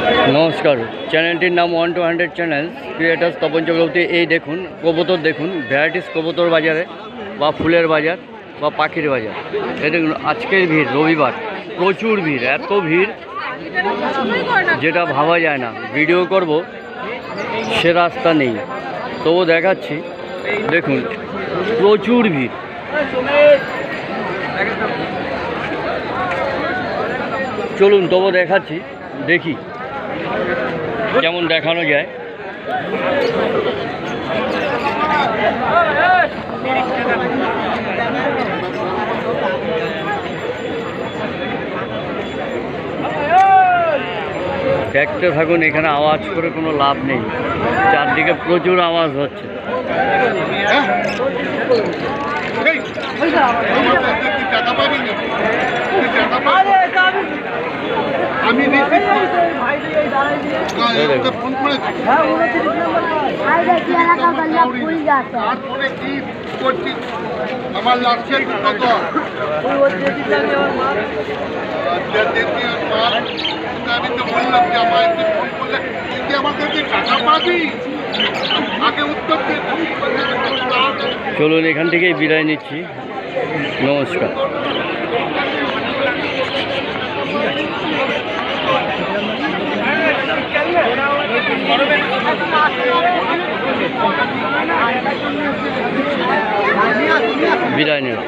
নমস্কার, চ্যানেলটির নাম 1 to 100 channel creators Tapan Chakraborty. এই দেখুন কবুতর, দেখুন ভ্যারাইটিস কবুতর বাজারে বা ফুলের বাজার বা পাখির বাজার। এই দেখুন আজকের ভিড়, রবিবার, প্রচুর ভিড়, এত ভিড় যেটা ভাবা যায় না। ভিডিও করব সে রাস্তা নেই, তবু দেখাচ্ছি। দেখুন প্রচুর ভিড়। চলুন তবু দেখাচ্ছি, দেখি কেমন দেখানো যায়। দেখতে থাকুন, এখানে আওয়াজ করে কোনো লাভ নেই, চারদিকে প্রচুর আওয়াজ হচ্ছে। আমি তারপরে কি করছি, আমার লাগছে কত আমি তো বললাম যে আমার ফোন করলে তুই আমার কাছে টাকা পাবি, আগে উত্তর দিয়ে। চলুন এখান থেকেই বিদায় নিচ্ছি, নমস্কার। বিদায় নিন।